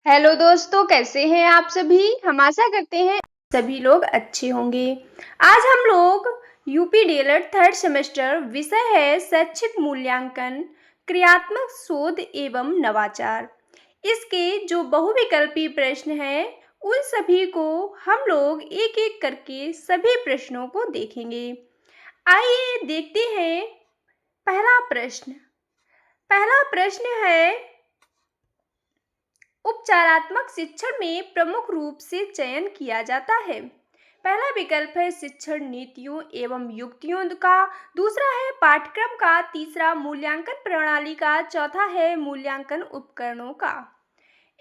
Hello दोस्तों, कैसे हैं आप सभी। हम आशा करते हैं सभी लोग अच्छे होंगे। आज हम लोग यूपी डीएलएड थर्ड सेमेस्टर विषय है शैक्षिक मूल्यांकन, क्रियात्मक शोध एवं नवाचार। इसके जो बहुविकल्पी प्रश्न हैं उन सभी को हम लोग एक एक करके सभी प्रश्नों को देखेंगे। आइए देखते हैं पहला प्रश्न है, उपचारात्मक शिक्षण में प्रमुख रूप से चयन किया जाता है। पहला विकल्प है शिक्षण नीतियों एवं युक्तियों का, दूसरा है पाठ्यक्रम का, तीसरा मूल्यांकन प्रणाली का, चौथा है मूल्यांकन उपकरणों का।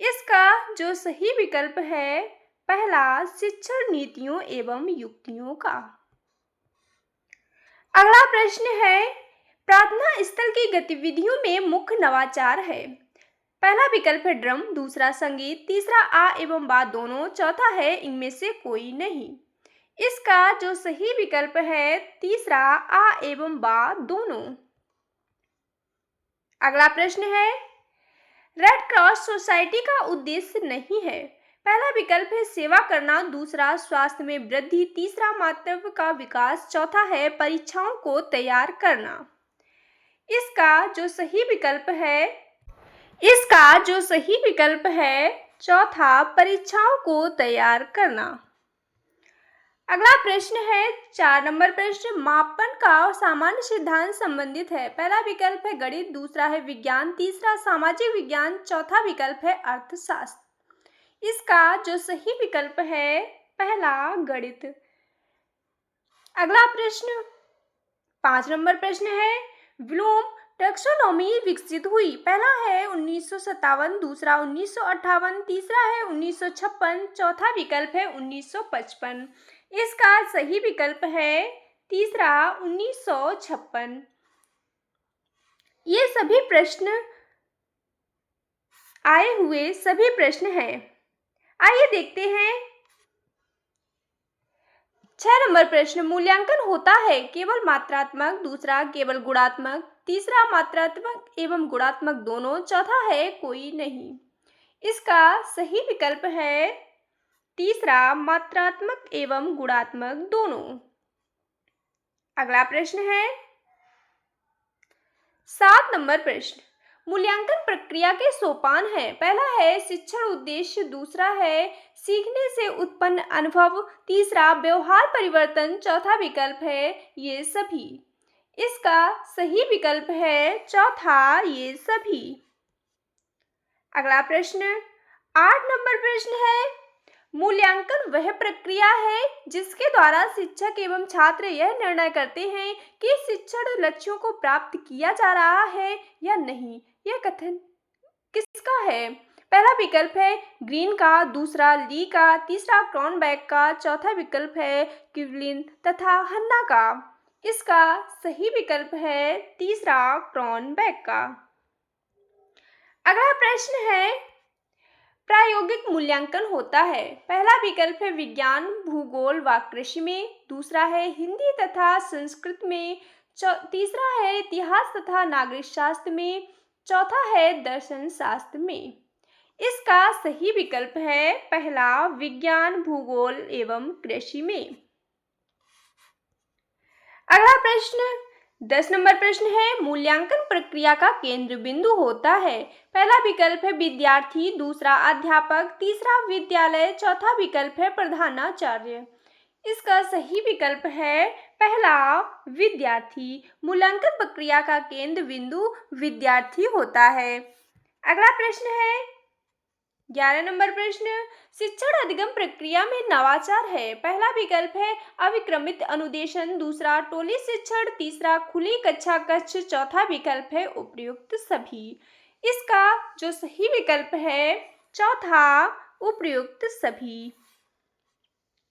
इसका जो सही विकल्प है पहला, शिक्षण नीतियों एवं युक्तियों का। अगला प्रश्न है, प्रार्थना स्थल की गतिविधियों में मुख्य नवाचार है। पहला विकल्प है ड्रम, दूसरा संगीत, तीसरा आ एवं बा दोनों, चौथा है इनमें से कोई नहीं। इसका जो सही विकल्प है तीसरा, आ एवं बा दोनों। अगला प्रश्न है, रेड क्रॉस सोसाइटी का उद्देश्य नहीं है। पहला विकल्प है सेवा करना, दूसरा स्वास्थ्य में वृद्धि, तीसरा मातृत्व का विकास, चौथा है परीक्षाओं को तैयार करना। इसका जो सही विकल्प है चौथा, परीक्षाओं को तैयार करना। अगला प्रश्न है 4 नंबर प्रश्न, मापन का सामान्य सिद्धांत संबंधित है। पहला विकल्प है गणित, दूसरा है विज्ञान, तीसरा सामाजिक विज्ञान, चौथा विकल्प है अर्थशास्त्र। इसका जो सही विकल्प है पहला, गणित। अगला प्रश्न 5 नंबर प्रश्न है, ब्लूम टैक्सोनॉमी विकसित हुई। पहला है 1957, दूसरा 1958, तीसरा है 1956, चौथा विकल्प है 1955। इसका सही विकल्प है तीसरा, 1956। ये सभी प्रश्न आए हुए सभी प्रश्न हैं। आइए देखते हैं 6 नंबर प्रश्न, मूल्यांकन होता है केवल मात्रात्मक, दूसरा केवल गुणात्मक, तीसरा मात्रात्मक एवं गुणात्मक दोनों, चौथा है कोई नहीं। इसका सही विकल्प है तीसरा, मात्रात्मक एवं गुणात्मक दोनों। अगला प्रश्न है 7 नंबर प्रश्न, मूल्यांकन प्रक्रिया के सोपान है। पहला है शिक्षण उद्देश्य, दूसरा है सीखने से उत्पन्न अनुभव, तीसरा व्यवहार परिवर्तन, चौथा विकल्प है ये सभी। इसका सही विकल्प है चौथा, ये सभी। अगला प्रश्न 8 नंबर प्रश्न है, मूल्यांकन वह प्रक्रिया है जिसके द्वारा शिक्षक एवं छात्र यह निर्णय करते हैं कि शिक्षण लक्ष्यों को प्राप्त किया जा रहा है या नहीं। यह कथन किसका है? पहला विकल्प है ग्रीन का, दूसरा ली का, तीसरा क्रॉनबैक का, चौथा विकल्प है किवलिन तथा हन्ना का। इसका सही विकल्प है तीसरा, क्रॉनबैक का। अगला प्रश्न है, प्रायोगिक मूल्यांकन होता है। पहला विकल्प है विज्ञान, भूगोल व कृषि में, दूसरा है हिंदी तथा संस्कृत में, तीसरा है इतिहास तथा नागरिक शास्त्र में, चौथा है दर्शन शास्त्र में। इसका सही विकल्प है पहला, विज्ञान, भूगोल एवं कृषि में। अगला प्रश्न 10 नंबर प्रश्न है, मूल्यांकन प्रक्रिया का केंद्र बिंदु होता है। पहला विकल्प है विद्यार्थी, दूसरा अध्यापक, तीसरा विद्यालय, चौथा विकल्प है प्रधानाचार्य। इसका सही विकल्प है पहला, विद्यार्थी। मूल्यांकन प्रक्रिया का केंद्र बिंदु विद्यार्थी होता है। अगला प्रश्न है 11 नंबर प्रश्न, शिक्षण अधिगम प्रक्रिया में नवाचार है। पहला विकल्प है अविक्रमित अनुदेशन, दूसरा टोली शिक्षण, तीसरा खुली कक्षा कक्ष, चौथा विकल्प है उपर्युक्त सभी। इसका जो सही विकल्प है चौथा, उपर्युक्त सभी।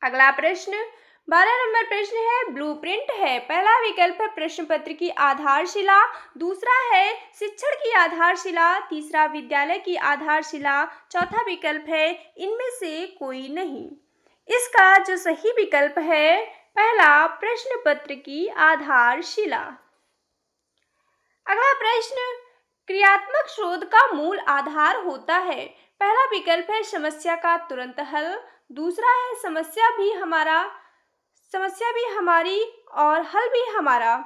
अगला प्रश्न 12 नंबर प्रश्न है, ब्लूप्रिंट है। पहला विकल्प है प्रश्न पत्र की आधारशिला, दूसरा है शिक्षण की आधारशिला, तीसरा विद्यालय की आधारशिला, चौथा विकल्प है इनमें से कोई नहीं। इसका जो सही विकल्प है पहला, प्रश्न पत्र की आधारशिला। अगला प्रश्न, क्रियात्मक शोध का मूल आधार होता है। पहला विकल्प है समस्या का तुरंत हल, दूसरा है समस्या भी हमारी और हल भी हमारा।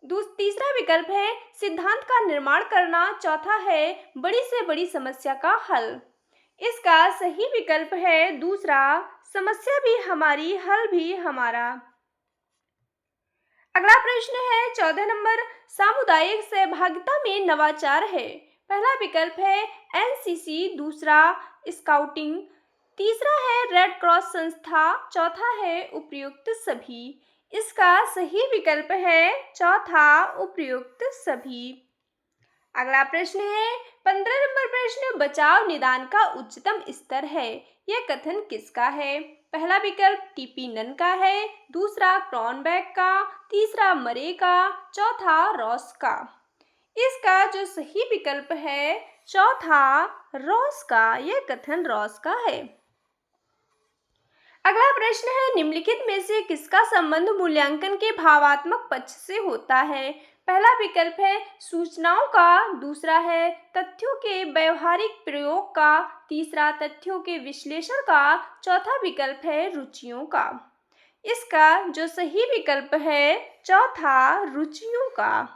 तीसरा विकल्प है सिद्धांत का निर्माण करना, चौथा है बड़ी से बड़ी समस्या का हल। इसका सही विकल्प है दूसरा, समस्या भी हमारी हल भी हमारा। अगला प्रश्न है 14 नंबर, सामुदायिक सहभागिता में नवाचार है। पहला विकल्प है एनसीसी, दूसरा स्काउटिंग, तीसरा है रेड क्रॉस संस्था, चौथा है उपयुक्त सभी। इसका सही विकल्प है चौथा, उपयुक्त सभी। अगला प्रश्न है 15 नंबर प्रश्न, बचाव निदान का उच्चतम स्तर है। यह कथन किसका है? पहला विकल्प टीपी नन का है, दूसरा क्रॉनबैक का, तीसरा मरे का, चौथा रॉस का। इसका जो सही विकल्प है चौथा, रॉस का। यह कथन रॉस का है। अगला प्रश्न है निम्नलिखित में से किसका संबंध मूल्यांकन के भावात्मक पक्ष से होता है? पहला विकल्प है सूचनाओं का, दूसरा है तथ्यों के व्यवहारिक प्रयोग का, तीसरा तथ्यों के विश्लेषण का, चौथा विकल्प है रुचियों का। इसका जो सही विकल्प है चौथा, रुचियों का।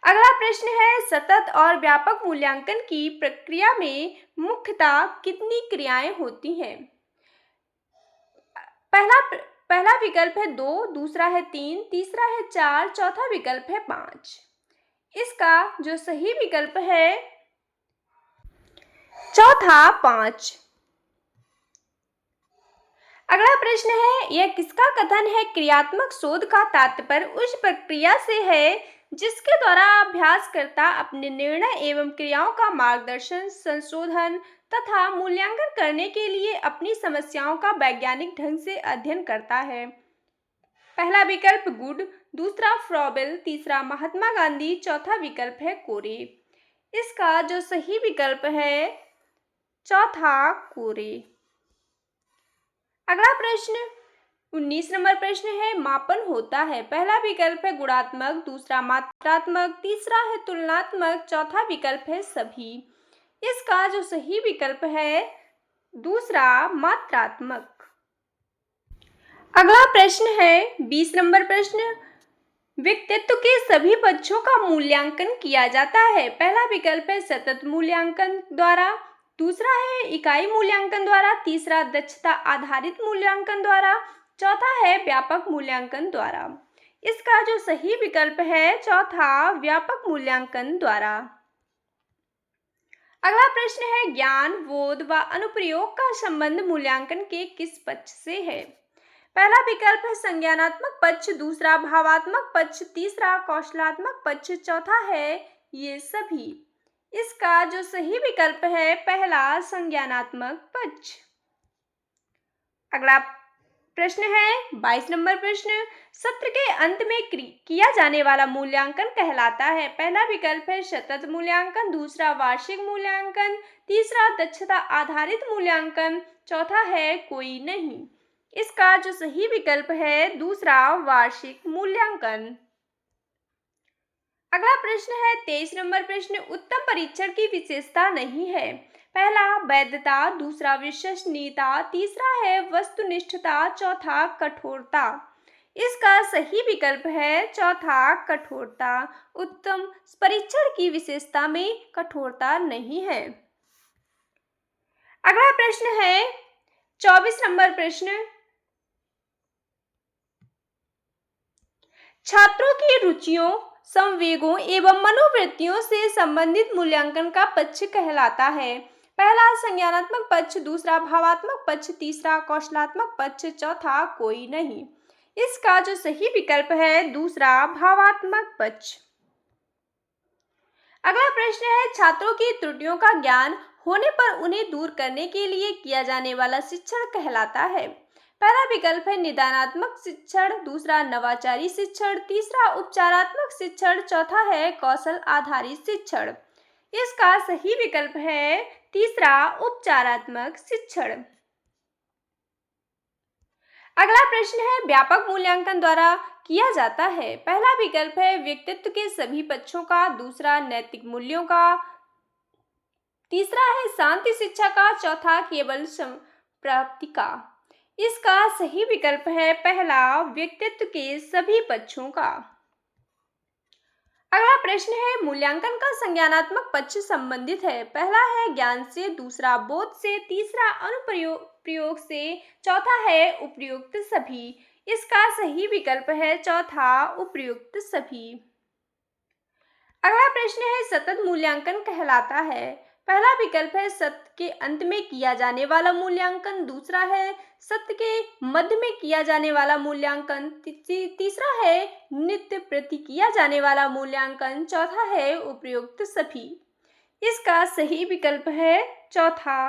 अगला प्रश्न है सतत और व्यापक मूल्यांकन की प्रक्रिया में मुख्यतः कितनी क्रियाएं होती हैं? पहला विकल्प है 2, दूसरा है 3, तीसरा है 4, चौथा विकल्प है 5। इसका जो सही विकल्प है चौथा, 5। अगला प्रश्न है यह किसका कथन है क्रियात्मक शोध का तात्पर्य उस प्रक्रिया से है जिसके द्वारा अभ्यासकर्ता अपने निर्णय एवं क्रियाओं का मार्गदर्शन, संशोधन तथा मूल्यांकन करने के लिए अपनी समस्याओं का वैज्ञानिक ढंग से अध्ययन करता है। पहला विकल्प गुड, दूसरा फ्रॉबेल, तीसरा महात्मा गांधी, चौथा विकल्प है कोरे। इसका जो सही विकल्प है चौथा, कोरे। अगला प्रश्न 19 नंबर प्रश्न है मापन होता है। पहला विकल्प है गुणात्मक, दूसरा मात्रात्मक, तीसरा है तुलनात्मक, चौथा विकल्प है सभी। इसका जो सही विकल्प है दूसरा, मात्रात्मक। अगला प्रश्न है 20 नंबर प्रश्न, व्यक्तित्व के सभी पक्षों का मूल्यांकन किया जाता है। पहला विकल्प है सतत मूल्यांकन द्वारा, दूसरा है इकाई मूल्यांकन द्वारा, तीसरा दक्षता आधारित मूल्यांकन द्वारा, चौथा है व्यापक मूल्यांकन द्वारा। इसका जो सही विकल्प है चौथा, व्यापक मूल्यांकन द्वारा। अगला प्रश्न है ज्ञान, बोध व अनुप्रयोग का संबंध मूल्यांकन के किस पक्ष से है? पहला विकल्प है संज्ञानात्मक पक्ष, दूसरा भावात्मक पक्ष, तीसरा कौशलात्मक पक्ष, चौथा है ये सभी। इसका जो सही विकल्प है पहला, संज्ञानात्मक पक्ष। अगला प्रश्न है 22 नंबर प्रश्न, सत्र के अंत में किया जाने वाला मूल्यांकन कहलाता है। पहला विकल्प है सतत मूल्यांकन, दूसरा वार्षिक मूल्यांकन, तीसरा दक्षता आधारित मूल्यांकन, चौथा है कोई नहीं। इसका जो सही विकल्प है दूसरा, वार्षिक मूल्यांकन। अगला प्रश्न है 23 नंबर प्रश्न, उत्तम परीक्षण की विशेषता नहीं है। पहला वैधता, दूसरा विश्वसनीयता, तीसरा है वस्तुनिष्ठता, चौथा कठोरता। इसका सही विकल्प है चौथा, कठोरता। उत्तम परीक्षण की विशेषता में कठोरता नहीं है। अगला प्रश्न है 24 नंबर प्रश्न, छात्रों की रुचियों, संवेगों एवं मनोवृत्तियों से संबंधित मूल्यांकन का पक्ष कहलाता है। पहला संज्ञानात्मक पक्ष, दूसरा भावात्मक पक्ष, तीसरा कौशलात्मक पक्ष, चौथा कोई नहीं। इसका जो सही विकल्प है दूसरा, भावात्मक पक्ष। अगला प्रश्न है छात्रों की त्रुटियों का ज्ञान होने पर उन्हें दूर करने के लिए किया जाने वाला शिक्षण कहलाता है। पहला विकल्प है निदानात्मक शिक्षण, दूसरा नवाचारी शिक्षण, तीसरा उपचारात्मक शिक्षण, चौथा है कौशल आधारित शिक्षण। इसका सही विकल्प है तीसरा, उपचारात्मक शिक्षण। अगला प्रश्न है व्यापक मूल्यांकन द्वारा किया जाता है। पहला विकल्प है व्यक्तित्व के सभी पक्षों का, दूसरा नैतिक मूल्यों का, तीसरा है शांति शिक्षा का, चौथा केवल प्राप्ति का। इसका सही विकल्प है पहला, व्यक्तित्व के सभी पक्षों का। अगला प्रश्न है मूल्यांकन का संज्ञानात्मक पक्ष संबंधित है। पहला है ज्ञान से, दूसरा बोध से, तीसरा अनुप्रयोग से, चौथा है उपयुक्त सभी। इसका सही विकल्प है चौथा, उपयुक्त सभी। अगला प्रश्न है सतत मूल्यांकन कहलाता है। पहला विकल्प है सत्र के अंत में किया जाने वाला मूल्यांकन, दूसरा है सत्र के मध्य में किया जाने वाला मूल्यांकन, तीसरा है नित्य प्रति किया जाने वाला मूल्यांकन, चौथा है उपयुक्त सभी। इसका सही विकल्प है चौथा।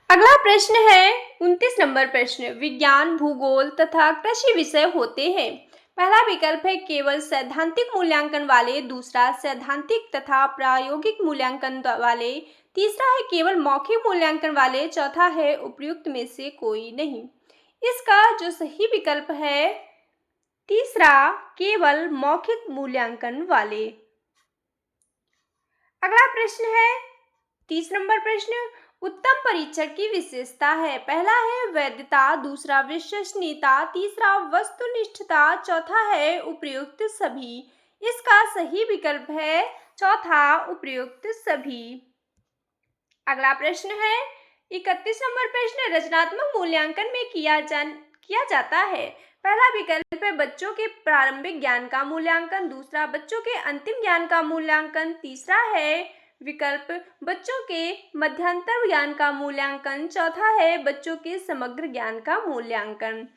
अगला प्रश्न है 29 नंबर प्रश्न, विज्ञान, भूगोल तथा कृषि विषय होते हैं। पहला विकल्प है केवल सैद्धांतिक मूल्यांकन वाले, दूसरा सैद्धांतिक तथा प्रायोगिक मूल्यांकन वाले, तीसरा है केवल मौखिक मूल्यांकन वाले, चौथा है उपयुक्त में से कोई नहीं। इसका जो सही विकल्प है तीसरा, केवल मौखिक मूल्यांकन वाले। अगला प्रश्न है 30 नंबर प्रश्न, उत्तम परीक्षण की विशेषता है। पहला है वैधता, दूसरा विश्वसनीयता, तीसरा वस्तुनिष्ठता, चौथा है उपयुक्त सभी। इसका सही विकल्प है चौथा, उपयुक्त सभी। अगला प्रश्न है 31 नंबर प्रश्न, रचनात्मक मूल्यांकन में किया जाता है। पहला विकल्प है बच्चों के प्रारंभिक ज्ञान का मूल्यांकन, दूसरा बच्चों के अंतिम ज्ञान का मूल्यांकन, तीसरा है विकल्प बच्चों के मध्यांतर ज्ञान का मूल्यांकन, चौथा है बच्चों के समग्र ज्ञान का मूल्यांकन।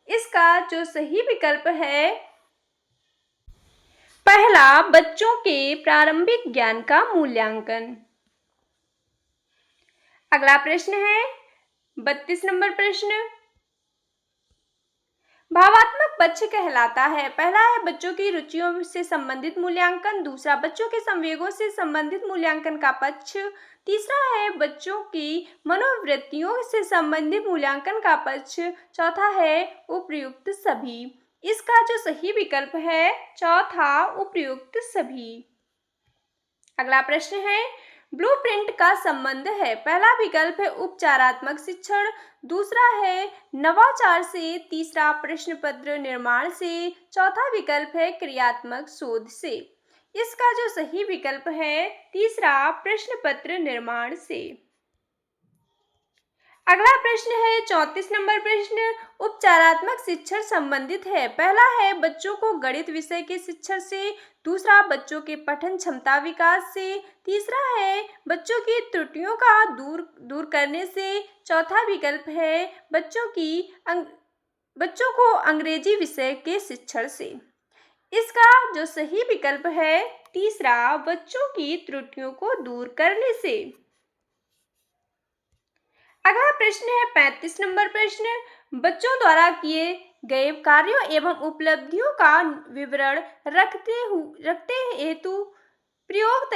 इसका जो सही विकल्प है पहला, बच्चों के प्रारंभिक ज्ञान का मूल्यांकन। अगला प्रश्न है 32 नंबर प्रश्न, भावात्मक पक्ष कहलाता है। पहला है बच्चों की रुचियों से संबंधित मूल्यांकन, दूसरा बच्चों के संवेगों से संबंधित मूल्यांकन का पक्ष, तीसरा है बच्चों की मनोवृत्तियों से संबंधित मूल्यांकन का पक्ष, चौथा है उपयुक्त सभी। इसका जो सही विकल्प है चौथा, उपयुक्त सभी। अगला प्रश्न है ब्लूप्रिंट का संबंध है। पहला विकल्प है उपचारात्मक शिक्षण, दूसरा है नवाचार से, तीसरा प्रश्न पत्र निर्माण से, चौथा विकल्प है क्रियात्मक शोध से। इसका जो सही विकल्प है तीसरा, प्रश्न पत्र निर्माण से। अगला प्रश्न है 34 नंबर प्रश्न, उपचारात्मक शिक्षण संबंधित है। पहला है बच्चों को गणित विषय के शिक्षण से, दूसरा बच्चों के पठन क्षमता विकास से, तीसरा है बच्चों की त्रुटियों का दूर करने से, चौथा विकल्प है बच्चों को अंग्रेजी विषय के शिक्षण से। इसका जो सही विकल्प है तीसरा, बच्चों की त्रुटियों को दूर करने से। अगला प्रश्न है 35 नंबर प्रश्न, बच्चों द्वारा किए गए कार्यों एवं उपलब्धियों का विवरण रखते हेतु प्रयोग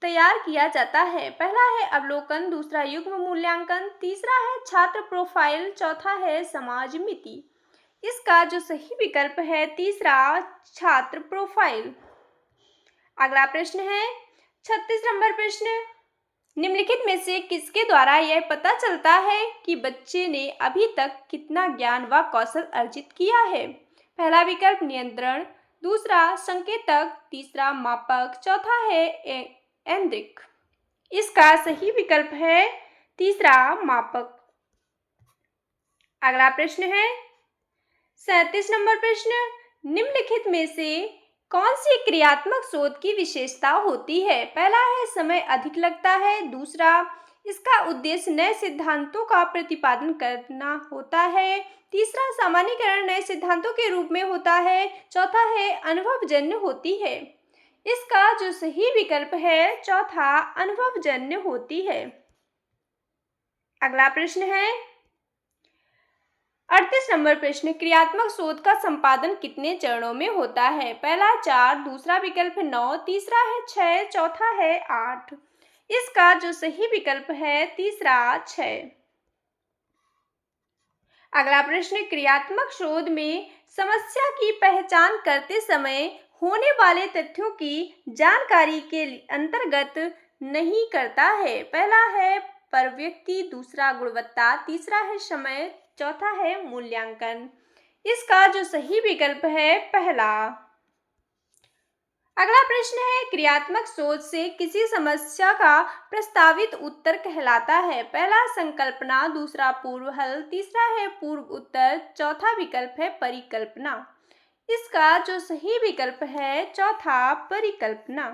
तैयार किया जाता है। पहला है अवलोकन, दूसरा युग्म मूल्यांकन, तीसरा है छात्र प्रोफाइल, चौथा है समाज मिति। इसका जो सही विकल्प है तीसरा, छात्र प्रोफाइल। अगला प्रश्न है 36 नंबर प्रश्न, निम्नलिखित में से किसके द्वारा यह पता चलता है कि बच्चे ने अभी तक कितना ज्ञान व कौशल अर्जित किया है। पहला विकल्प नियंत्रण, दूसरा संकेतक, तीसरा मापक, चौथा है ऐन्द्रिक। इसका सही विकल्प है तीसरा, मापक। अगला प्रश्न है 37 नंबर प्रश्न, निम्नलिखित में से कौन सी क्रियात्मक शोध की विशेषता होती है। पहला है समय अधिक लगता है, दूसरा इसका उद्देश्य नए सिद्धांतों का प्रतिपादन करना होता है, तीसरा सामान्यीकरण नए सिद्धांतों के रूप में होता है, चौथा है अनुभवजन्य होती है। इसका जो सही विकल्प है चौथा, अनुभवजन्य होती है। अगला प्रश्न है 38 नंबर प्रश्न, क्रियात्मक शोध का संपादन कितने चरणों में होता है। पहला 4, दूसरा विकल्प 9, तीसरा है 6, चौथा है 8। इसका जो सही विकल्प है तीसरा, 6। अगला प्रश्न, क्रियात्मक शोध में समस्या की पहचान करते समय होने वाले तथ्यों की जानकारी के अंतर्गत नहीं करता है। पहला है प्रवृत्ति, दूसरा गुणवत्ता, तीसरा है समय, चौथा है मूल्यांकन। इसका जो सही विकल्प है पहला। अगला प्रश्न है क्रियात्मक सोच से किसी समस्या का प्रस्तावित उत्तर कहलाता है। पहला संकल्पना, दूसरा पूर्व हल, तीसरा है पूर्व उत्तर, चौथा विकल्प है परिकल्पना। इसका जो सही विकल्प है चौथा परिकल्पना।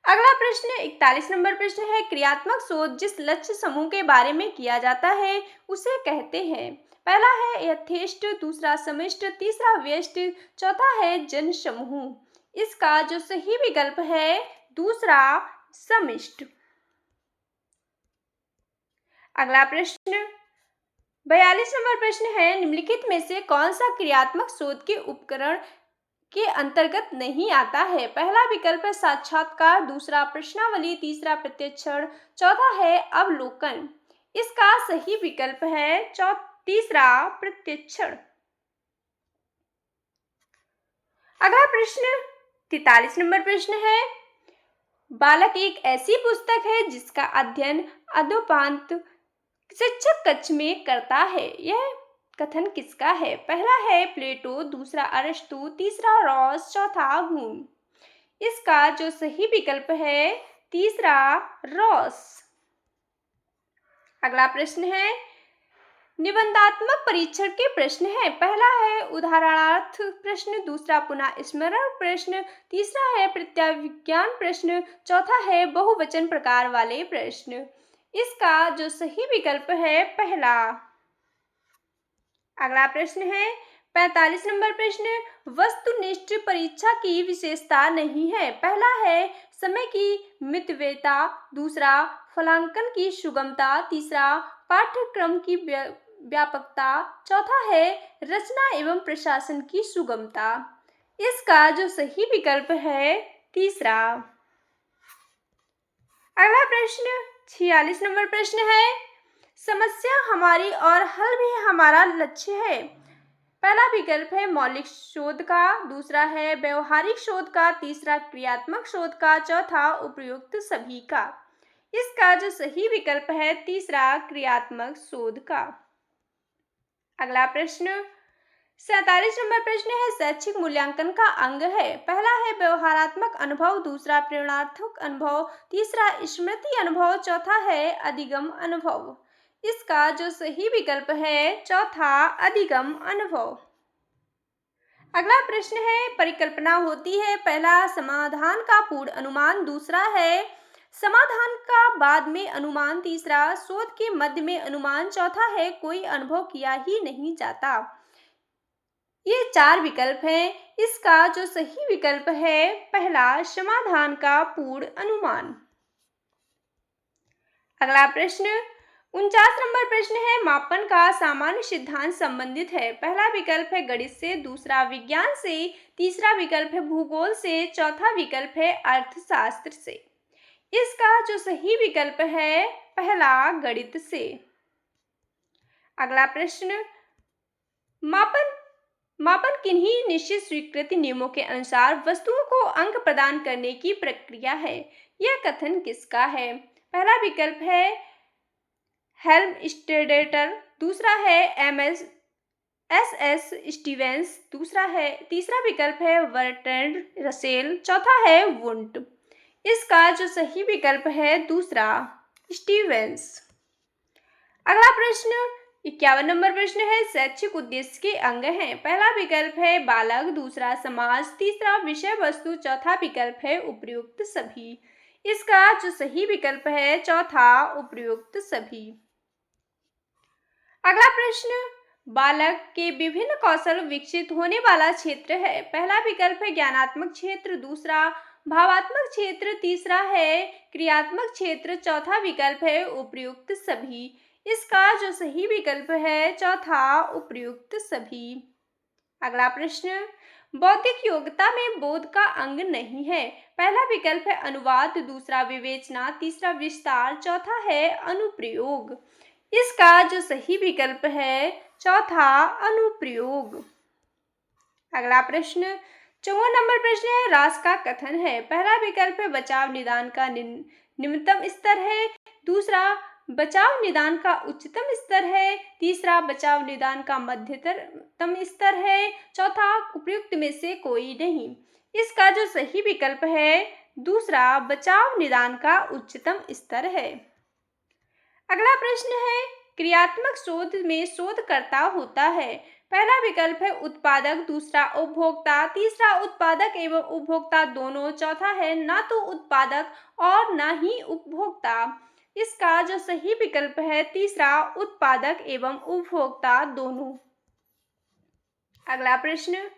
अगला प्रश्न 41 नंबर प्रश्न है क्रियात्मक सोच जिस लक्ष्य समूह के बारे में किया जाता है उसे कहते हैं। पहला है यथेष्ट, दूसरा समिष्ट, तीसरा व्यष्टि, चौथा है जन समूह। इसका जो सही विकल्प है दूसरा समिष्ट। अगला प्रश्न 42 नंबर प्रश्न है निम्नलिखित में से कौन सा क्रियात्मक सोच के उपकरण के अंतर्गत नहीं आता है। पहला विकल्प है साक्षात्कार, दूसरा प्रश्नावली, तीसरा प्रत्यक्षण, चौथा है अवलोकन। इसका सही विकल्प है तीसरा प्रत्यक्षण। अगला प्रश्न 43 नंबर प्रश्न है बालक एक ऐसी पुस्तक है जिसका अध्ययन अध्योपांत शिक्षक कक्ष में करता है। यह कथन किसका है। पहला है प्लेटो, दूसरा अरस्तु, तीसरा रॉस, चौथा हूम। इसका जो सही विकल्प है तीसरा रॉस। अगला प्रश्न है निबंधात्मक परीक्षण के प्रश्न है। पहला है उदाहरणार्थ प्रश्न, दूसरा पुनः स्मरण प्रश्न, तीसरा है प्रत्याविज्ञान प्रश्न, चौथा है बहुवचन प्रकार वाले प्रश्न। इसका जो सही विकल्प है पहला। अगला प्रश्न है 45 नंबर प्रश्न वस्तुनिष्ठ परीक्षा की विशेषता नहीं है। पहला है समय की मितव्ययता, दूसरा फलांकन की सुगमता, तीसरा पाठ्यक्रम की व्यापकता, चौथा है रचना एवं प्रशासन की सुगमता। इसका जो सही विकल्प है तीसरा। अगला प्रश्न 46 नंबर प्रश्न है समस्या हमारी और हल भी हमारा लक्ष्य है। पहला विकल्प है मौलिक शोध का, दूसरा है व्यवहारिक शोध का, तीसरा क्रियात्मक शोध का, चौथा उपयुक्त सभी का। इसका जो सही विकल्प है तीसरा क्रियात्मक शोध का। अगला प्रश्न 47 नंबर प्रश्न है शैक्षिक मूल्यांकन का अंग है। पहला है व्यवहारात्मक अनुभव, दूसरा प्रेरणात्मक अनुभव, तीसरा स्मृति अनुभव, चौथा है अधिगम अनुभव। इसका जो सही विकल्प है चौथा अधिगम अनुभव। अगला प्रश्न है परिकल्पना होती है। पहला समाधान का पूर्ण अनुमान, दूसरा है समाधान का बाद में अनुमान, तीसरा शोध के मध्य में अनुमान, चौथा है कोई अनुभव किया ही नहीं जाता। ये चार विकल्प हैं। इसका जो सही विकल्प है पहला समाधान का पूर्ण अनुमान। अगला प्रश्न 49 नंबर प्रश्न है मापन का सामान्य सिद्धांत संबंधित है। पहला विकल्प है गणित से, दूसरा विज्ञान से, तीसरा विकल्प है भूगोल से, चौथा विकल्प है अर्थशास्त्र से। इसका जो सही विकल्प है पहला गणित से। अगला प्रश्न मापन किन्हीं निश्चित स्वीकृति नियमों के अनुसार वस्तुओं को अंक प्रदान करने की प्रक्रिया है। यह कथन किसका है। पहला विकल्प है हेल्मस्टेडर, दूसरा है एस स्टीवेंस, तीसरा विकल्प है बर्ट्रैंड रसेल, चौथा है वुंट। इसका जो सही विकल्प है दूसरा स्टीवेंस। अगला प्रश्न 51 नंबर प्रश्न है शैक्षिक उद्देश्य के अंग हैं। पहला विकल्प है बालक, दूसरा समाज, तीसरा विषय वस्तु, चौथा विकल्प है उपयुक्त सभी। इसका जो सही विकल्प है चौथा उपयुक्त सभी। अगला प्रश्न बालक के विभिन्न कौशल विकसित होने वाला क्षेत्र है। पहला विकल्प है ज्ञानात्मक क्षेत्र, दूसरा भावात्मक क्षेत्र, तीसरा है क्रियात्मक क्षेत्र, चौथा विकल्प है उपयुक्त सभी। इसका जो सही विकल्प है चौथा उपयुक्त सभी। अगला प्रश्न बौद्धिक योग्यता में बोध का अंग नहीं है। पहला विकल्प है अनुवाद, दूसरा विवेचना, तीसरा विस्तार, चौथा है अनुप्रयोग। इसका जो सही विकल्प है चौथा अनुप्रयोग। अगला प्रश्न 54 नंबर प्रश्न है रास का कथन है। पहला विकल्प है बचाव निदान का निम्नतम स्तर है, दूसरा बचाव निदान का उच्चतम स्तर है, तीसरा बचाव निदान का मध्यतम स्तर है, चौथा उपयुक्त में से कोई नहीं। इसका जो सही विकल्प है दूसरा बचाव निदान का उच्चतम स्तर है। अगला प्रश्न है क्रियात्मक शोध में शोधकर्ता होता है। पहला विकल्प है उत्पादक, दूसरा उपभोक्ता, तीसरा उत्पादक एवं उपभोक्ता दोनों, चौथा है ना तो उत्पादक और ना ही उपभोक्ता। इसका जो सही विकल्प है तीसरा उत्पादक एवं उपभोक्ता दोनों। अगला प्रश्न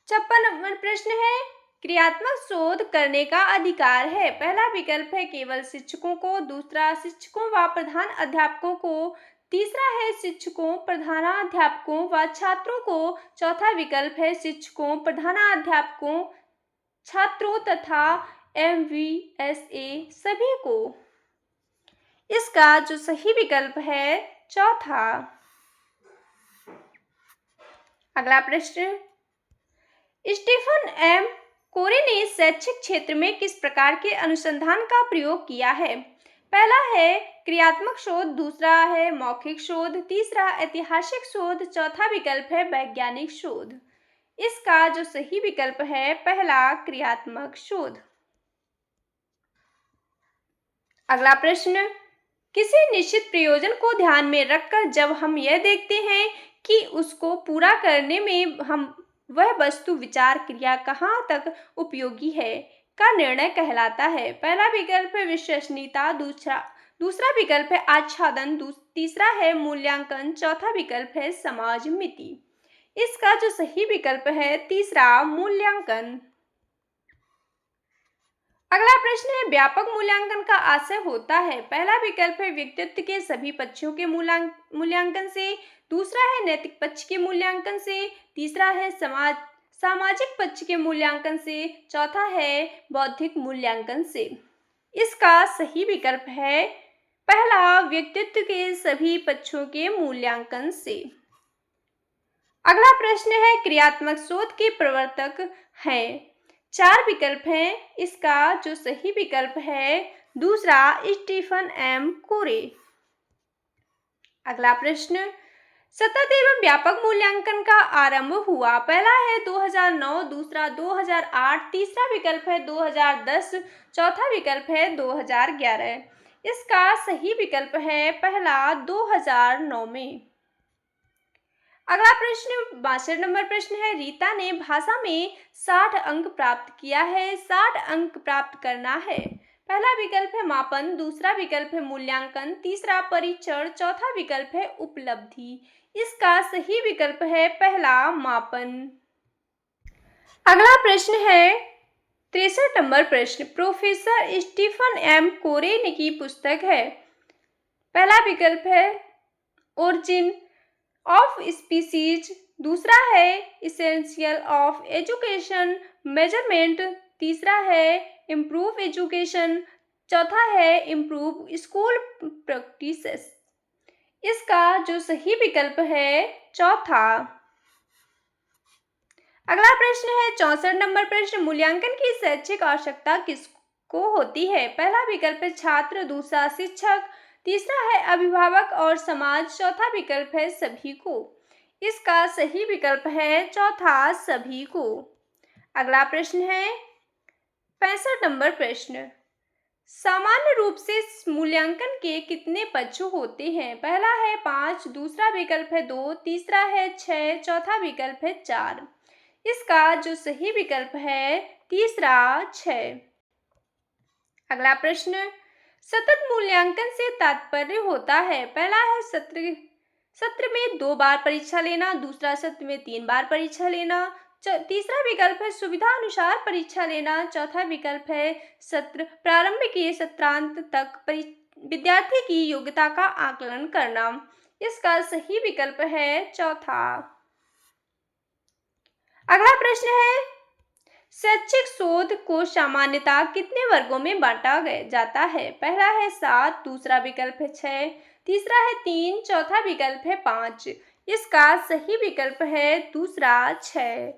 56 नंबर प्रश्न है क्रियात्मक शोध करने का अधिकार है। पहला विकल्प है केवल शिक्षकों को, दूसरा शिक्षकों व प्रधान अध्यापकों को, तीसरा है शिक्षकों, प्रधानाध्यापकों व छात्रों को, चौथा विकल्प है शिक्षकों, प्रधानाध्यापकों, छात्रों तथा MVSA सभी को। इसका जो सही विकल्प है चौथा। अगला प्रश्न स्टीफन एम कोरे ने शैक्षिक क्षेत्र में किस प्रकार के अनुसंधान का प्रयोग किया है। पहला है क्रियात्मक शोध, दूसरा है मौखिक शोध, तीसरा ऐतिहासिक शोध, चौथा विकल्प है वैज्ञानिक शोध। इसका जो सही विकल्प है पहला क्रियात्मक शोध। अगला प्रश्न किसी निश्चित प्रयोजन को ध्यान में रखकर जब हम यह देखते हैं कि उसको पूरा करने में हम वह वस्तु विचार क्रिया कहाँ तक उपयोगी है का निर्णय कहलाता है। पहला विकल्प है विश्वसनीयता, दूसरा विकल्प है आच्छादन, तीसरा है मूल्यांकन, चौथा विकल्प है समाज मिति। इसका जो सही विकल्प है तीसरा मूल्यांकन। अगला प्रश्न है व्यापक मूल्यांकन का आशय होता है। पहला विकल्प है व्यक्तित्व के सभी पक्षों के मूल्यांकन से, दूसरा है नैतिक पक्ष के मूल्यांकन से, तीसरा है सामाजिक पक्ष के मूल्यांकन से, चौथा है बौद्धिक मूल्यांकन से। इसका सही विकल्प है पहला व्यक्तित्व के सभी पक्षों के मूल्यांकन से। अगला प्रश्न है क्रियात्मक शोध के प्रवर्तक हैं। 4 विकल्प हैं। इसका जो सही विकल्प है दूसरा स्टीफन एम कोरे। अगला प्रश्न सतत एवं व्यापक मूल्यांकन का आरंभ हुआ। पहला है 2009, दूसरा 2008, तीसरा विकल्प है 2010, चौथा विकल्प है 2011। इसका सही विकल्प है पहला 2009 में। अगला प्रश्न 62 नंबर प्रश्न है रीता ने भाषा में 60 अंक प्राप्त किया है। 60 अंक प्राप्त करना है। पहला विकल्प है मापन, दूसरा विकल्प है मूल्यांकन, तीसरा परीक्षण, चौथा विकल्प है उपलब्धि। इसका सही विकल्प है पहला मापन। अगला प्रश्न है 63 नंबर प्रश्न प्रोफेसर स्टीफन एम कोरे की पुस्तक है। पहला विकल्प है ओरिजिन ऑफ स्पीसीज, दूसरा है इसेंशियल ऑफ एजुकेशन मेजरमेंट, तीसरा है इम्प्रूव एजुकेशन, चौथा है इम्प्रूव स्कूल प्रैक्टिसेस। इसका जो सही विकल्प है चौथा। अगला प्रश्न है 64 नंबर प्रश्न मूल्यांकन की शैक्षिक आवश्यकता किसको होती है। पहला विकल्प है छात्र, दूसरा शिक्षक, तीसरा है अभिभावक और समाज, चौथा विकल्प है सभी को। इसका सही विकल्प है चौथा सभी को। अगला प्रश्न है 65 नंबर प्रश्न सामान्य रूप से मूल्यांकन के कितने पक्ष होते हैं। पहला है 5, दूसरा विकल्प है 2, तीसरा है 6, चौथा विकल्प है 4। इसका जो सही विकल्प है तीसरा 6। अगला प्रश्न सतत मूल्यांकन से तात्पर्य होता है। पहला है सत्र में 2 बार परीक्षा लेना, दूसरा सत्र में 3 बार परीक्षा लेना, तीसरा विकल्प है सुविधा अनुसार परीक्षा लेना, चौथा विकल्प है सत्र प्रारंभ के सत्रांत तक विद्यार्थी की योग्यता का आकलन करना। इसका सही विकल्प है चौथा। अगला प्रश्न है शैक्षिक शोध को सामान्यतः कितने वर्गों में बांटा जाता है। पहला है 7, दूसरा विकल्प है 6, तीसरा है 3, चौथा विकल्प है 5। इसका सही विकल्प है दूसरा 6।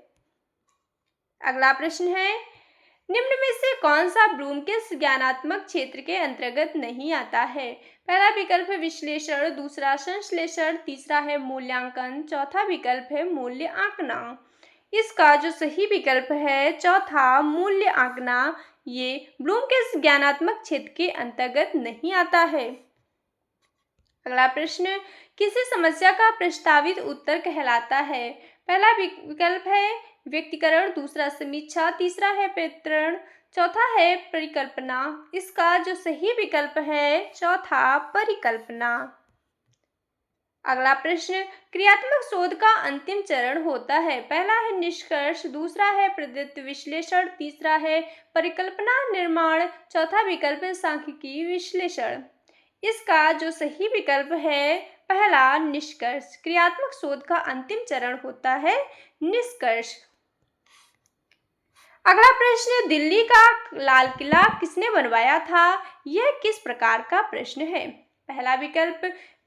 अगला प्रश्न है, निम्न में से कौन सा ब्लूम के ज्ञानात्मक क्षेत्र के अंतर्गत नहीं आता है? पहला विकल्प है विश्लेषण, दूसरा संश्लेषण, तीसरा है मूल्यांकन, चौथा विकल्प है मूल्य आंकना। इसका जो सही विकल्प है चौथा मूल्य आंकना, ये ब्लूम के ज्ञानात्मक क्षेत्र के अंतर्गत नहीं आता है। अगला प्रश्न, किसी समस्या का प्रस्तावित उत्तर कहलाता है? पहला विकल्प है व्यक्तिकरण, दूसरा समीक्षा, तीसरा है पैतरण, चौथा है परिकल्पना। इसका जो सही विकल्प है चौथा परिकल्पना। अगला प्रश्न, क्रियात्मक शोध का अंतिम चरण होता है? पहला है निष्कर्ष, दूसरा है प्रदत्त विश्लेषण, तीसरा है परिकल्पना निर्माण, चौथा विकल्प है सांख्यिकी विश्लेषण। इसका जो सही विकल्प है पहला निष्कर्ष। क्रियात्मक शोध का अंतिम चरण होता है निष्कर्ष। अगला प्रश्न, दिल्ली का लाल किला किसने बनवाया था? यह किस प्रकार का प्रश्न है? पहला विकल्प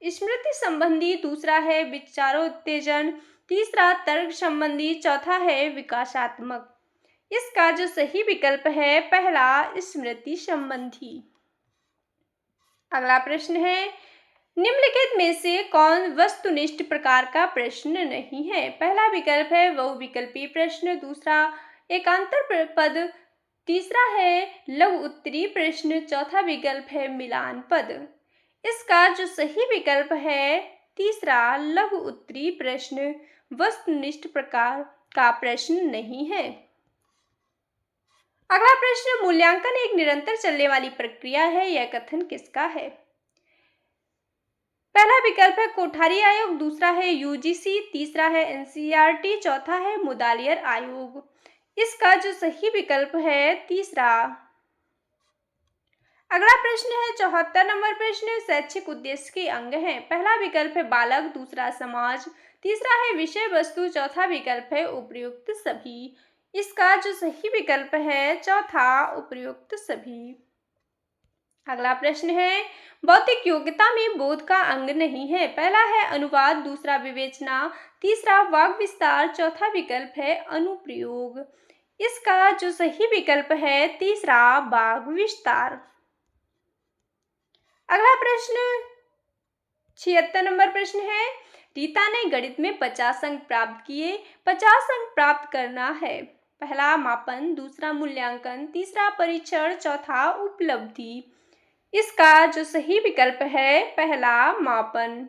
स्मृति संबंधी, दूसरा है विचारोत्तेजन, तीसरा तर्क संबंधी, चौथा है विकासात्मक। इसका जो सही विकल्प है पहला स्मृति संबंधी। अगला प्रश्न है, निम्नलिखित में से कौन वस्तुनिष्ठ प्रकार का प्रश्न नहीं है? पहला विकल्प है बहुविकल्पी प्रश्न, दूसरा एकांतर पद, तीसरा है लघु उत्तरी प्रश्न, चौथा विकल्प है मिलान पद। इसका जो सही विकल्प है तीसरा लघु उत्तरी प्रश्न, वस्तुनिष्ठ प्रकार का प्रश्न नहीं है। अगला प्रश्न, मूल्यांकन एक निरंतर चलने वाली प्रक्रिया है, यह कथन किसका है? पहला विकल्प है कोठारी आयोग, दूसरा है यूजीसी, तीसरा है एनसीईआरटी, चौथा है मुदालियर आयोग। इसका जो सही विकल्प है तीसरा। अगला प्रश्न है 74 नंबर प्रश्न, शैक्षिक उद्देश्य के अंग हैं। पहला विकल्प है बालक, दूसरा समाज, तीसरा है विषय वस्तु, चौथा विकल्प है उपर्युक्त सभी। इसका जो सही विकल्प है चौथा उपर्युक्त सभी। अगला प्रश्न है, बौद्धिक योग्यता में बोध का अंग नहीं है। पहला है अनुवाद, दूसरा विवेचना, तीसरा वाक् विस्तार, चौथा विकल्प है अनुप्रयोग। इसका जो सही विकल्प है तीसरा वाक् विस्तार। अगला प्रश्न 76 नंबर प्रश्न है, रीता ने गणित में 50 अंक प्राप्त किए। 50 अंक प्राप्त करना है। पहला मापन, दूसरा मूल्यांकन, तीसरा परीक्षण, चौथा उपलब्धि। इसका जो सही विकल्प है पहला मापन।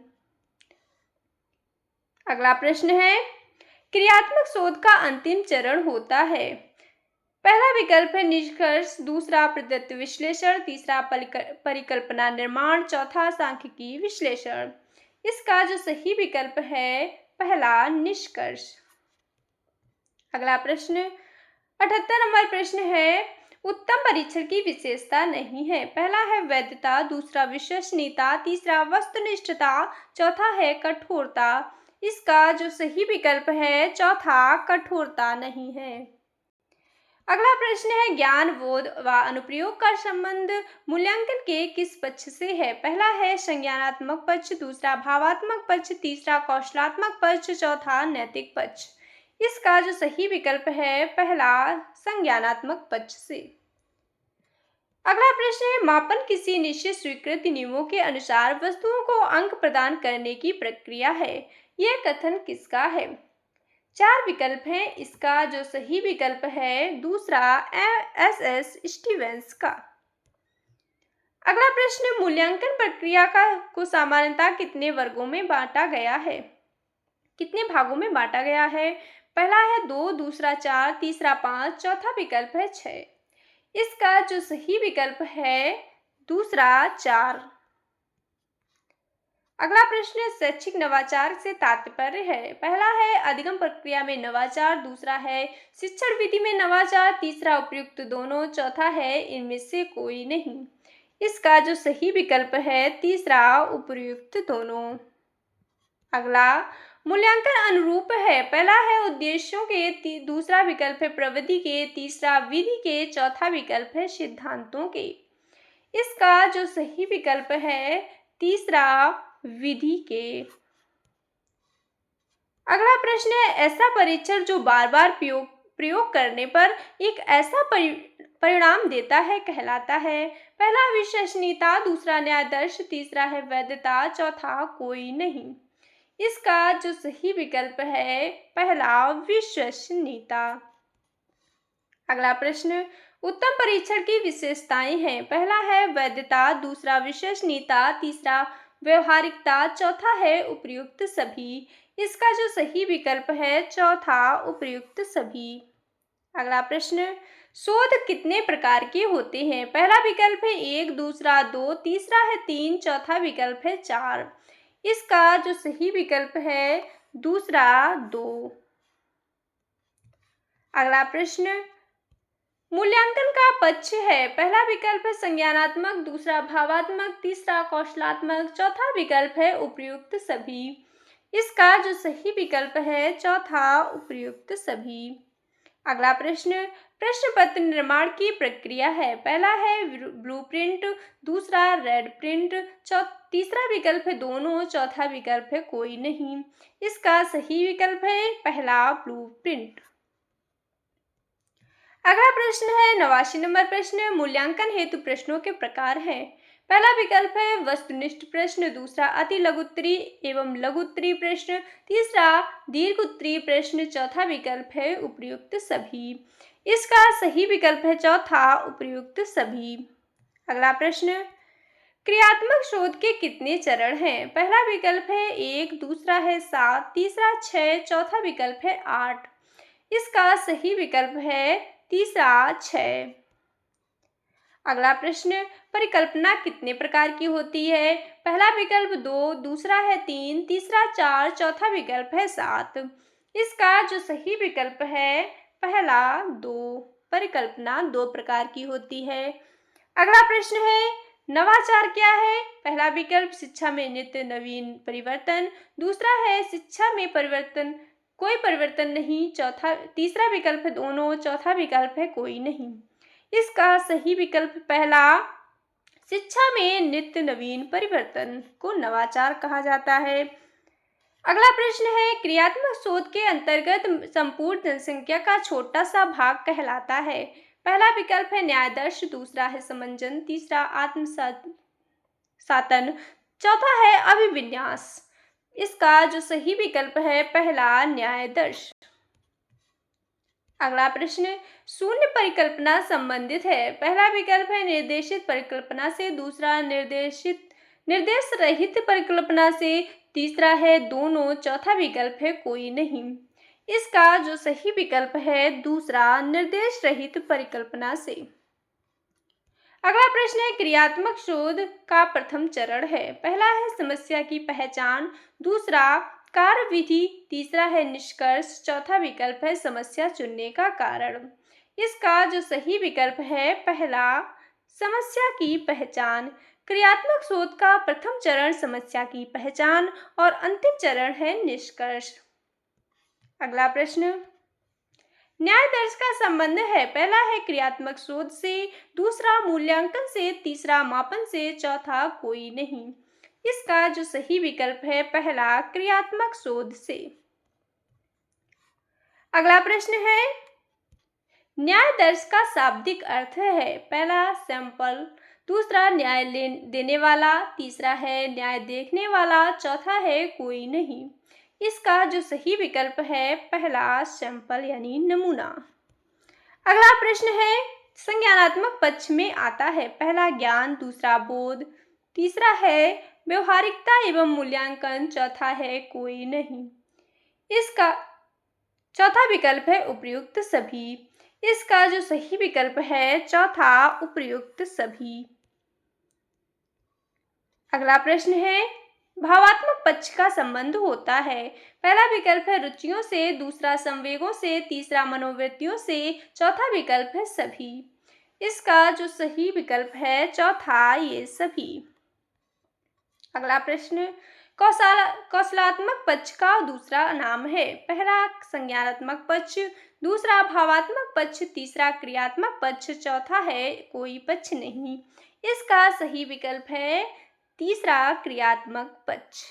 अगला प्रश्न है, क्रियात्मक शोध का अंतिम चरण होता है। पहला विकल्प है निष्कर्ष, दूसरा प्रदत्त विश्लेषण, तीसरा परिकल्पना निर्माण, चौथा सांख्यिकी विश्लेषण। इसका जो सही विकल्प है पहला निष्कर्ष। अगला प्रश्न 78 नंबर प्रश्न है, उत्तम परीक्षण की विशेषता नहीं है। पहला है वैधता, दूसरा विश्वसनीयता, तीसरा वस्तुनिष्ठता, चौथा है कठोरता। इसका जो सही विकल्प है चौथा कठोरता नहीं है। अगला प्रश्न है, ज्ञान बोध व अनुप्रयोग का संबंध मूल्यांकन के किस पक्ष से है? पहला है संज्ञानात्मक पक्ष, दूसरा भावात्मक पक्ष, तीसरा कौशलात्मक पक्ष, चौथा नैतिक पक्ष। इसका जो सही विकल्प है पहला संज्ञानात्मक पक्ष से। अगला प्रश्न है, मापन किसी निश्चित स्वीकृत नियमों के अनुसार वस्तुओं को अंक प्रदान करने की प्रक्रिया है। यह कथन किसका है? 4 विकल्प हैं। इसका जो सही विकल्प है दूसरा एस स्टीवेंस का। अगला प्रश्न, मूल्यांकन प्रक्रिया को सामान्यतः कितने वर्गों में बांटा गया है? कितने भागों में बांटा गया है? पहला है 2, दूसरा 4, तीसरा 5, चौथा विकल्प है 6। इसका जो सही विकल्प है दूसरा 4। अगला प्रश्न शैक्षिक नवाचार से तात्पर्य है। पहला है अधिगम प्रक्रिया में नवाचार, दूसरा है शिक्षण विधि में नवाचार, तीसरा उपयुक्त दोनों, चौथा है इनमें से कोई नहीं। इसका जो सही विकल्प है तीसरा उपयुक्त दोनों। अगला मूल्यांकन अनुरूप है। पहला है उद्देश्यों के, दूसरा विकल्प है प्रविधि के, तीसरा विधि के, चौथा विकल्प है सिद्धांतों के। इसका जो सही विकल्प है तीसरा विधि के। अगला प्रश्न है ऐसा परीक्षण जो बार बार प्रयोग करने पर एक ऐसा परिणाम देता है कहलाता है। पहला विश्वसनीयता, दूसरा न्यायादर्श, तीसरा है वैधता, चौथा कोई नहीं। इसका जो सही विकल्प है पहला विश्वसनीयता। अगला प्रश्न, उत्तम परीक्षण की विशेषताएं हैं। पहला है वैधता, दूसरा विश्वसनीयता, तीसरा व्यवहारिकता, चौथा है उपयुक्त सभी। इसका जो सही विकल्प है चौथा उपयुक्त सभी। अगला प्रश्न, शोध कितने प्रकार के होते हैं। पहला विकल्प है 1, दूसरा 2, तीसरा है 3, चौथा विकल्प है 4। इसका जो सही विकल्प है दूसरा 2। अगला प्रश्न, मूल्यांकन का पक्ष है। पहला विकल्प है संज्ञानात्मक, दूसरा भावात्मक, तीसरा कौशलात्मक, चौथा विकल्प है उपयुक्त सभी। इसका जो सही विकल्प है चौथा उपयुक्त सभी। अगला प्रश्न, प्रश्न पत्र निर्माण की प्रक्रिया है। पहला है ब्लूप्रिंट, दूसरा रेड प्रिंट, तीसरा विकल्प है दोनों, चौथा विकल्प है कोई नहीं। इसका सही विकल्प है पहला ब्लूप्रिंट। अगला प्रश्न है 89 नंबर प्रश्न, मूल्यांकन हेतु प्रश्नों के प्रकार हैं। पहला विकल्प है वस्तुनिष्ठ प्रश्न, दूसरा अति लघुत्तरी एवं लघुत्तरी प्रश्न, तीसरा दीर्घ उत्तरीय प्रश्न, चौथा विकल्प है उपयुक्त सभी। इसका सही विकल्प है चौथा उपयुक्त सभी। अगला प्रश्न, क्रियात्मक शोध के कितने चरण हैं। पहला विकल्प है 1, दूसरा है 7, तीसरा 6, चौथा विकल्प है 8। इसका सही विकल्प है तीसरा 6। अगला प्रश्न, परिकल्पना कितने प्रकार की होती है। पहला विकल्प 2, दूसरा है 3, तीसरा 4, चौथा विकल्प है 7। इसका जो सही विकल्प है पहला 2। परिकल्पना 2 प्रकार की होती है। अगला प्रश्न है नवाचार क्या है। पहला विकल्प शिक्षा में नित्य नवीन परिवर्तन, दूसरा है शिक्षा में परिवर्तन कोई परिवर्तन नहीं, तीसरा विकल्प है दोनों, चौथा विकल्प है कोई नहीं। इसका सही विकल्प पहला शिक्षा में नित्य नवीन परिवर्तन को नवाचार कहा जाता है। अगला प्रश्न है क्रियात्मक शोध के अंतर्गत संपूर्ण जनसंख्या का छोटा सा भाग कहलाता है। पहला विकल्प है न्यायादर्श, दूसरा है समंजन, तीसरा आत्मसातन, चौथा है अभिविन्यास। इसका जो सही विकल्प है पहला न्यायादर्श। अगला प्रश्न, शून्य परिकल्पना संबंधित है। पहला विकल्प है निर्देशित परिकल्पना से, दूसरा निर्देश रहित परिकल्पना से, तीसरा है दोनों, चौथा विकल्प है कोई नहीं। इसका जो सही विकल्प है दूसरा निर्देश रहित परिकल्पना से। अगला प्रश्न है क्रियात्मक शोध का प्रथम चरण है। पहला है समस्या की पहचान, दूसरा कार्यविधि, तीसरा है निष्कर्ष, चौथा विकल्प है समस्या चुनने का कारण। इसका जो सही विकल्प है पहला समस्या की पहचान। क्रियात्मक शोध का प्रथम चरण समस्या की पहचान और अंतिम चरण है निष्कर्ष। अगला प्रश्न, न्यायादर्श का संबंध है। पहला है क्रियात्मक शोध से, दूसरा मूल्यांकन से, तीसरा मापन से, चौथा कोई नहीं। इसका जो सही विकल्प है पहला क्रियात्मक शोध से। अगला प्रश्न है न्यायादर्श का शाब्दिक अर्थ है। पहला सैंपल, दूसरा न्याय देने वाला, तीसरा है न्याय देखने वाला, चौथा है कोई नहीं। इसका जो सही विकल्प है पहला सैंपल यानी नमूना। अगला प्रश्न है संज्ञानात्मक पक्ष में आता है। पहला ज्ञान, दूसरा बोध, तीसरा है व्यवहारिकता एवं मूल्यांकन, चौथा है कोई नहीं। इसका चौथा विकल्प है उपयुक्त सभी। इसका जो सही विकल्प है चौथा उपयुक्त सभी। अगला प्रश्न है भावात्मक पक्ष का संबंध होता है। पहला विकल्प है रुचियों से, दूसरा संवेगों से, तीसरा मनोवृत्तियों से, चौथा विकल्प है सभी। इसका जो सही विकल्प है चौथा ये सभी। अगला प्रश्न कौशलात्मक पक्ष का दूसरा नाम है। पहला संज्ञानात्मक पक्ष, दूसरा भावात्मक पक्ष, तीसरा क्रियात्मक पक्ष, चौथा है कोई पक्ष नहीं। इसका सही विकल्प है तीसरा क्रियात्मक पक्ष।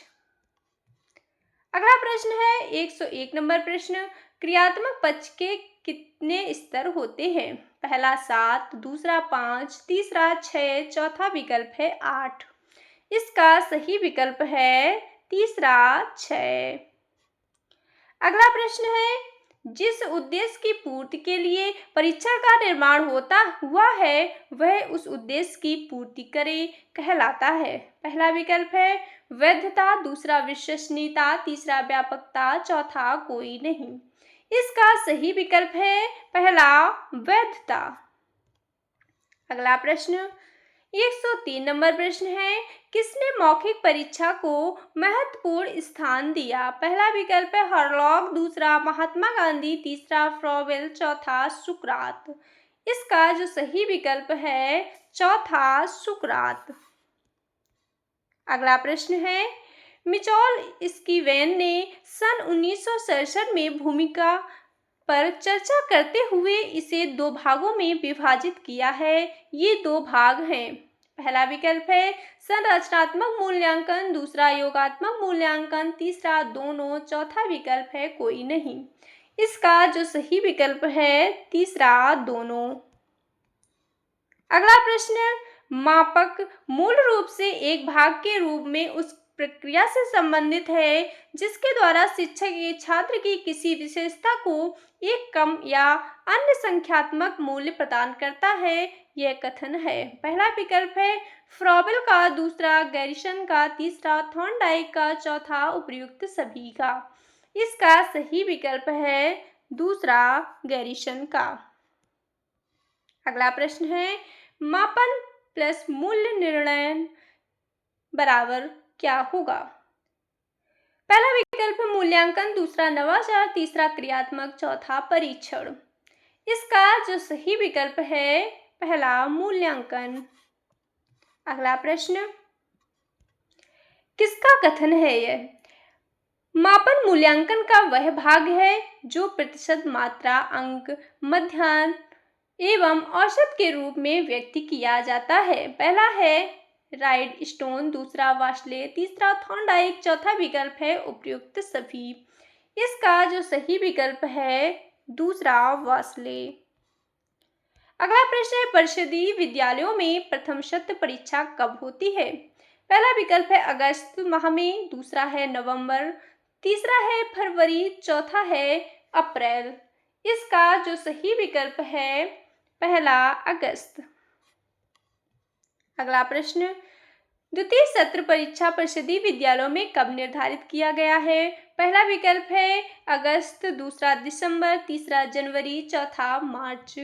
अगला प्रश्न है 101 नंबर प्रश्न, क्रियात्मक पक्ष के कितने स्तर होते हैं? पहला 7, दूसरा 5, तीसरा 6, चौथा विकल्प है 8। इसका सही विकल्प है तीसरा 6। अगला प्रश्न है, जिस उद्देश्य की पूर्ति के लिए परीक्षण का निर्माण होता हुआ है वह उस उद्देश्य की पूर्ति करे कहलाता है। पहला विकल्प है वैधता, दूसरा विश्वसनीयता, तीसरा व्यापकता, चौथा कोई नहीं। इसका सही विकल्प है पहला वैधता। अगला प्रश्न 103 नंबर प्रश्न है, किसने मौखिक परीक्षा को महत्वपूर्ण स्थान दिया? पहला विकल्प है हरलॉग, दूसरा महात्मा गांधी, तीसरा फ्रॉवेल, चौथा सुकरात। इसका जो सही विकल्प है चौथा सुकरात। अगला प्रश्न है, मिचॉल स्कीवेन ने सन 1967 में भूमिका पर चर्चा करते हुए इसे 2 भागों में विभाजित किया है। ये 2 भाग हैं। पहला विकल्प है संरचनात्मक मूल्यांकन, दूसरा योगात्मक मूल्यांकन, तीसरा दोनों, चौथा विकल्प है कोई नहीं। इसका जो सही विकल्प है तीसरा दोनों। अगला प्रश्न, मापक मूल रूप से एक भाग के रूप में उस प्रक्रिया से संबंधित है जिसके द्वारा शिक्षक एक छात्र की किसी विशेषता को एक कम या अन्य संख्यात्मक मूल्य प्रदान करता है। यह कथन है। पहला विकल्प है फ्रॉबेल का, दूसरा गैरिसन का, तीसरा थॉर्नडाइक का, चौथा उपर्युक्त सभी का। इसका सही विकल्प है दूसरा गैरिसन का। अगला प्रश्न है, मापन प्लस मूल्य निर्णय बराबर क्या होगा? पहला विकल्प है मूल्यांकन, दूसरा नवाचार, तीसरा क्रियात्मक, चौथा परीक्षण। इसका जो सही विकल्प है पहला मूल्यांकन। अगला प्रश्न, किसका कथन है यह? मापन मूल्यांकन का वह भाग है जो प्रतिशत, मात्रा, अंक, मध्याह्न एवं औसत के रूप में व्यक्त किया जाता है। पहला है राइड स्टोन, दूसरा वाशले, तीसरा थॉर्नडाइक, चौथा विकल्प है उपर्युक्त सभी। इसका जो सही विकल्प है दूसरा वाशले। अगला प्रश्न है, परिषदीय विद्यालयों में प्रथम सत्र परीक्षा कब होती है? पहला विकल्प है अगस्त माह में, दूसरा है नवंबर, तीसरा है फरवरी, चौथा है अप्रैल। इसका जो सही विकल्प है पहला अगस्त। अगला प्रश्न, द्वितीय सत्र परीक्षा परिषदीय विद्यालयों में कब निर्धारित किया गया है? पहला विकल्प है अगस्त, दूसरा दिसंबर, तीसरा जनवरी, चौथा मार्च।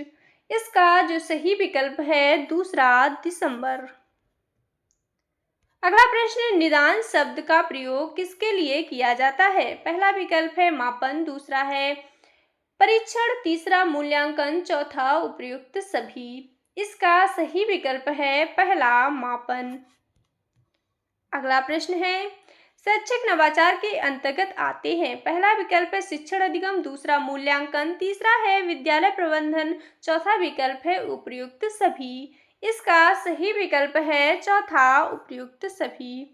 इसका जो सही विकल्प है दूसरा दिसंबर। अगला प्रश्न, निदान शब्द का प्रयोग किसके लिए किया जाता है? पहला विकल्प है मापन, दूसरा है परीक्षण, तीसरा मूल्यांकन, चौथा उपर्युक्त सभी। इसका सही विकल्प है पहला मापन। अगला प्रश्न है, शैक्षिक नवाचार के अंतर्गत आते हैं। पहला विकल्प है शिक्षण अधिगम, दूसरा मूल्यांकन, तीसरा है विद्यालय प्रबंधन, चौथा विकल्प है उपर्युक्त सभी। इसका सही विकल्प है चौथा उपर्युक्त सभी।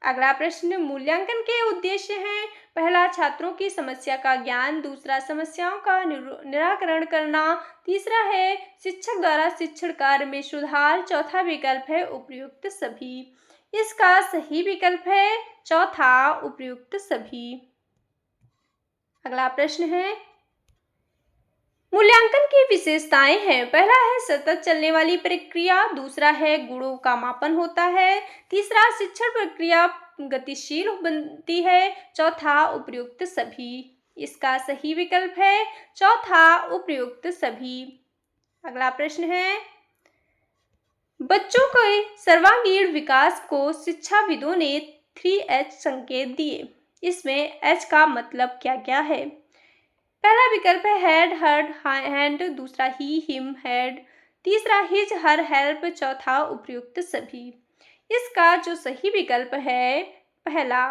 अगला प्रश्न, मूल्यांकन के उद्देश्य हैं। पहला छात्रों की समस्या का ज्ञान, दूसरा समस्याओं का निराकरण करना, तीसरा है शिक्षक द्वारा शिक्षण कार्य में सुधार, चौथा विकल्प है उपर्युक्त सभी। इसका सही विकल्प है चौथा उपर्युक्त सभी। अगला प्रश्न है, मूल्यांकन की विशेषताएं हैं। पहला है सतत चलने वाली प्रक्रिया, दूसरा है गुणों का मापन होता है, तीसरा शिक्षण प्रक्रिया गतिशील बनती है, चौथा उपर्युक्त सभी। इसका सही विकल्प है चौथा उपर्युक्त सभी। अगला प्रश्न है, बच्चों के सर्वांगीण विकास को शिक्षाविदों ने 3H संकेत दिए। इसमें H का मतलब क्या क्या है? पहला विकल्प है हेड, हर्ड, हैंड, दूसरा ही, हिम, हेड, तीसरा हिज, हर, हेल्प, चौथा उपर्युक्त सभी। इसका जो सही विकल्प है पहला।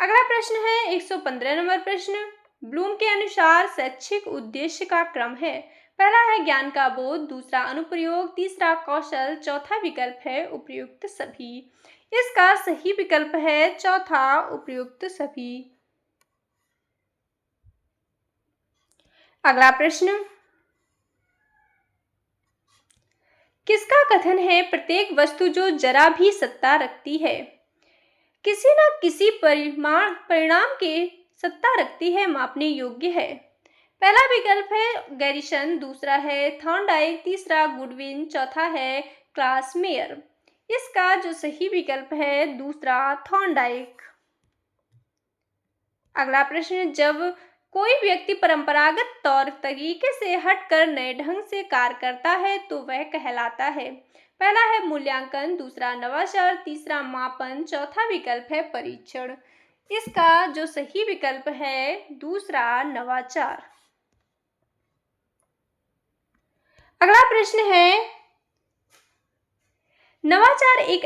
अगला प्रश्न है 115 नंबर प्रश्न, ब्लूम के अनुसार शैक्षिक उद्देश्य का क्रम है। पहला है ज्ञान का बोध, दूसरा अनुप्रयोग, तीसरा कौशल, चौथा विकल्प है उपर्युक्त सभी। इसका सही विकल्प है चौथा उपर्युक्त सभी। अगला प्रश्न, किसका कथन है प्रत्येक वस्तु जो जरा भी सत्ता रखती है किसी न किसी परिणाम के सत्ता रखती है, मापने योग्य है। पहला विकल्प है गैरिसन, दूसरा है थॉर्नडाइक, तीसरा गुडविन, चौथा है क्लास मेयर। इसका जो सही विकल्प है दूसरा थॉर्नडाइक। अगला प्रश्न, जब कोई व्यक्ति परंपरागत तौर तरीके से हटकर नए ढंग से कार्य करता है तो वह कहलाता है। पहला है मूल्यांकन, दूसरा नवाचार, तीसरा मापन, चौथा विकल्प है परीक्षण। इसका जो सही विकल्प है दूसरा नवाचार। अगला प्रश्न है, नवाचार एक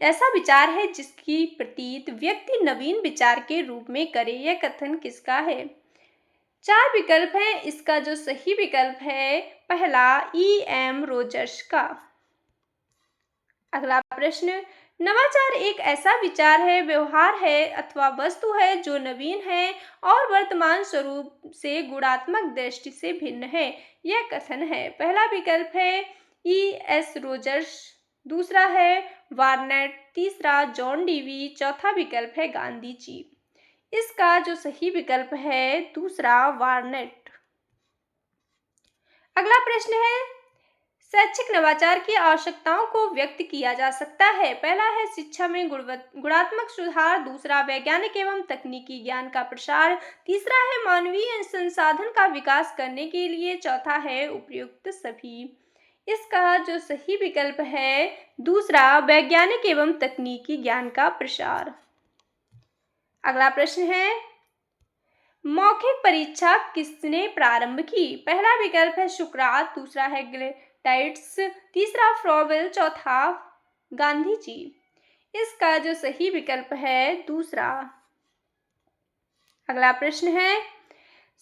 ऐसा विचार है जिसकी प्रतीत व्यक्ति नवीन विचार के रूप में करे। यह कथन किसका है? 4 विकल्प हैं। इसका जो सही विकल्प है पहला E.M. रोजर्स का। अगला प्रश्न, नवाचार एक ऐसा विचार है, व्यवहार है अथवा वस्तु है जो नवीन है और वर्तमान स्वरूप से गुणात्मक दृष्टि से भिन्न है। यह कथन है। पहला विकल्प है E.S. रोजर्स, दूसरा है वार्नेट, तीसरा जॉन डीवी, चौथा विकल्प है गांधी जी। इसका जो सही विकल्प है दूसरा वार्नेट। अगला प्रश्न है, शैक्षिक नवाचार की आवश्यकताओं को व्यक्त किया जा सकता है। पहला है शिक्षा में गुणात्मक सुधार, दूसरा वैज्ञानिक एवं तकनीकी ज्ञान का प्रसार, तीसरा है मानवीय संसाधन का विकास करने के लिए, चौथा है उपयुक्त सभी। इसका जो सही विकल्प है दूसरा वैज्ञानिक एवं तकनीकी ज्ञान का प्रसार। अगला प्रश्न है, मौखिक परीक्षा किसने प्रारंभ की? पहला विकल्प है सुकरात, दूसरा है ग्लेटाइट्स, तीसरा फ्रॉवेल, चौथा गांधी जी। इसका जो सही विकल्प है दूसरा। अगला प्रश्न है,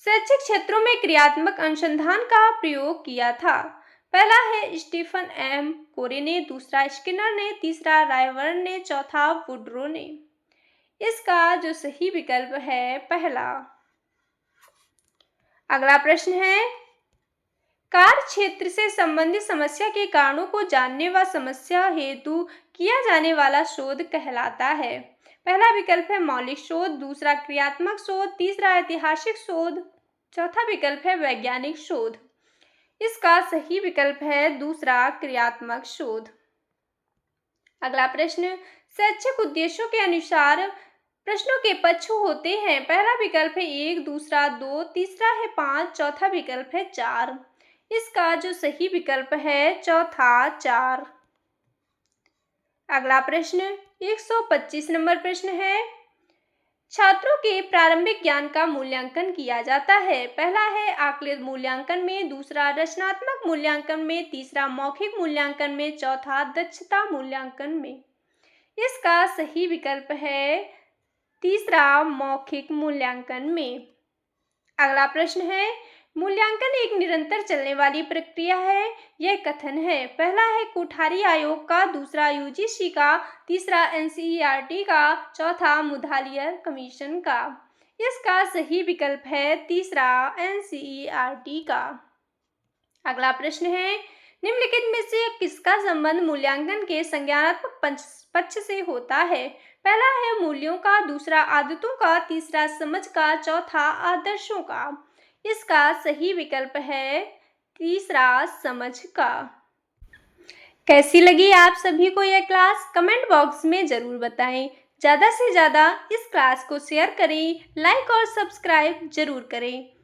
शैक्षिक क्षेत्रों में क्रियात्मक अनुसंधान का प्रयोग किया था। पहला है स्टीफन एम कोरे ने, दूसरा स्किनर ने, तीसरा रायवर्न ने, चौथा वुड्रो ने। इसका जो सही विकल्प है पहला। अगला प्रश्न है, कार्य क्षेत्र से संबंधित समस्या के कारणों को जानने व समस्या हेतु किया जाने वाला शोध कहलाता है। पहला विकल्प है मौलिक शोध, दूसरा क्रियात्मक शोध, तीसरा ऐतिहासिक शोध, चौथा विकल्प है वैज्ञानिक शोध। इसका सही विकल्प है दूसरा क्रियात्मक शोध। अगला प्रश्न, शैक्षिक उद्देश्यों के अनुसार प्रश्नों के पक्ष होते हैं। पहला विकल्प है 1, दूसरा 2, तीसरा है 5, चौथा विकल्प है 4। इसका जो सही विकल्प है चौथा 4। अगला प्रश्न 125 नंबर प्रश्न है, छात्रों के प्रारंभिक ज्ञान का मूल्यांकन किया जाता है। पहला है आकलित मूल्यांकन में, दूसरा रचनात्मक मूल्यांकन में, तीसरा मौखिक मूल्यांकन में, चौथा दक्षता मूल्यांकन में। इसका सही विकल्प है तीसरा मौखिक मूल्यांकन में। अगला प्रश्न है, मूल्यांकन एक निरंतर चलने वाली प्रक्रिया है। यह कथन है। पहला है कोठारी आयोग का, दूसरा यूजीसी का, तीसरा एनसीईआरटी का, चौथा मुदालियर कमीशन का। इसका सही विकल्प है तीसरा एनसीईआरटी का। अगला प्रश्न है, निम्नलिखित में से किसका संबंध मूल्यांकन के संज्ञानात्मक पक्ष से होता है? पहला है मूल्यों का, दूसरा आदतों का, तीसरा समझ का, चौथा आदर्शों का। इसका सही विकल्प है तीसरा समझ का। कैसी लगी आप सभी को यह क्लास? कमेंट बॉक्स में जरूर बताएं। ज़्यादा से ज़्यादा इस क्लास को शेयर करें, लाइक और सब्सक्राइब जरूर करें।